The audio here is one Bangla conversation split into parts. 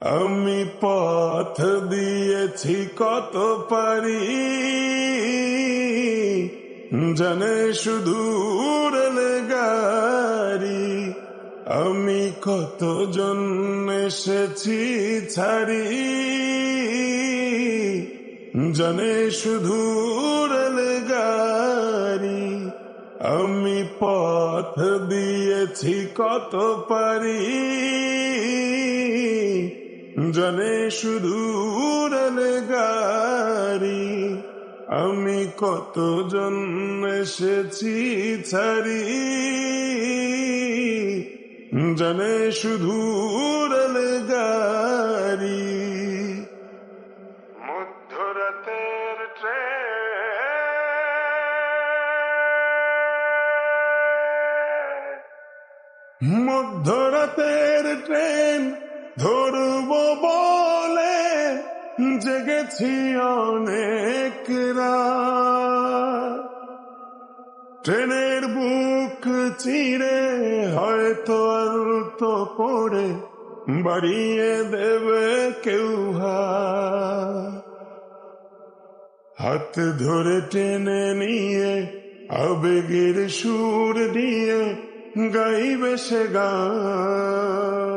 আমি পথ দিয়েছি কত পারি, জানে শুধু রেলে গাড়ি। আমি কতজন এসেছি ছাড়ি, জানে শুধু রেলে গাড়ি। আমি পথ দিয়েছি কত পারি, জানে শুধু রেলে গাড়ি। আমি কতজন এসেছি ছাড়ি, জানে শুধু রেলে গাড়ি। মধ্যরাতের মধ্যরাতের ট্রেন ধরব বলে জেগেছি অনেক রাত। ট্রেনের বুক চিরে হয়তো আলতো করে বাড়িয়ে দেবে কেউ হাত ধরে টেনে নিয়ে আবেগের সুর দিয়ে গাইবে সে গান।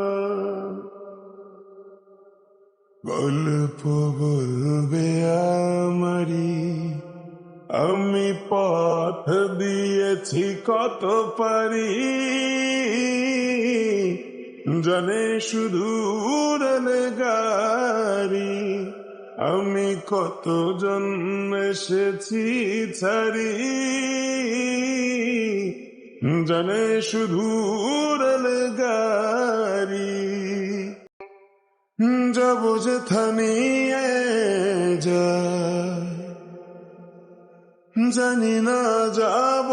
গল্প বলবে আমারি, আমি পথ দিয়েছি কত পারি, জানে শুধু রেলে গাড়ি। আমি কতজন এসেছি ছাড়ি, জানে শুধু রেলে গাড়ি। যাব যেথা নিয়ে যায়, জানি না যাব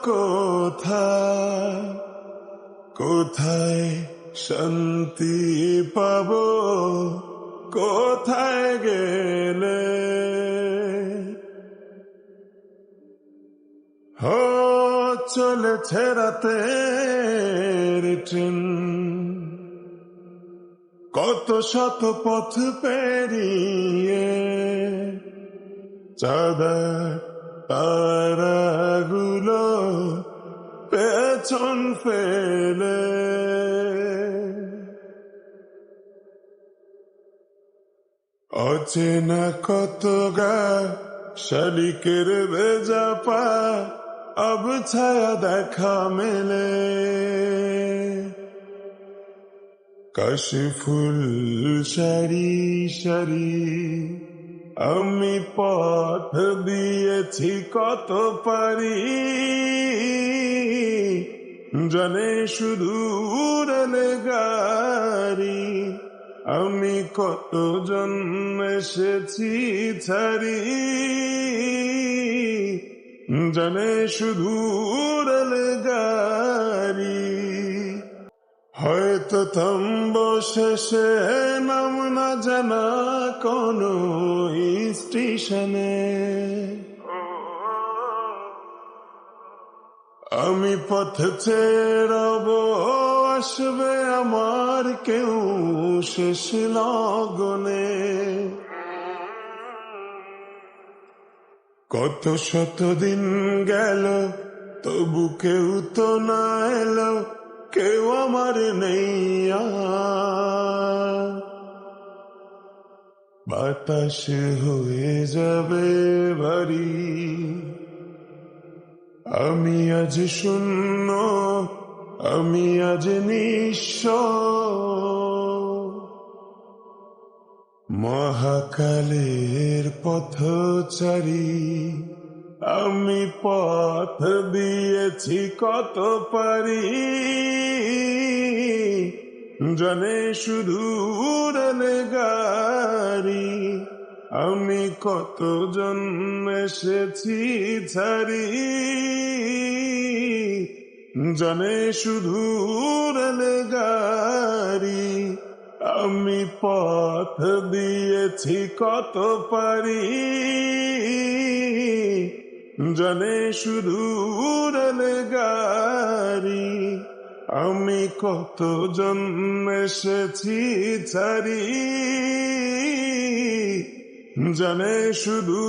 কোথায়, কোথায় শান্তি পাবো, কোথায় গেলে। চলেছে রাতের ট্রেন, কত শত পথ পেরিয়ে, চাঁদের তারাগুলো পেছন ফেলে। অচেনা কত গা শালিকের ভেজা পা, আব ছায়া দেখা মেলে। কাশি ফুল সারি সারি, আমি পথ দিয়েছি কত পারি, জানে শুধু রেলে গাড়ি। আমি কতজন এসেছি ছাড়ি, জানে শুধু রেলে গাড়ি। হয়তো থামব শেষে নাম না জানা কোনো স্টেশনে। আমি পথ ছেড়ব, আসবে আমার কেউ শেষ লগনে। কত শত দিন গেল তবু কেউ তো না এলো, কেউ আমার নেই আর। বাতাস হয়ে যাবে ভারী, আমি আজ শূন্য, আমি আজ নিঃস্ব। মহাকালের পথচারী, আমি পথ দিয়েছি কত পারি, জানে শুধু রেলে গাড়ি। আমি কতজন এসেছি ছাড়ি, জানে শুধু রেলে গাড়ি। আমি পথ দিয়েছি কত পারি, জানে শুধু রেলে গাড়ি। আমি কত জন্ম এসেছি ছাড়ি, জানে শুধু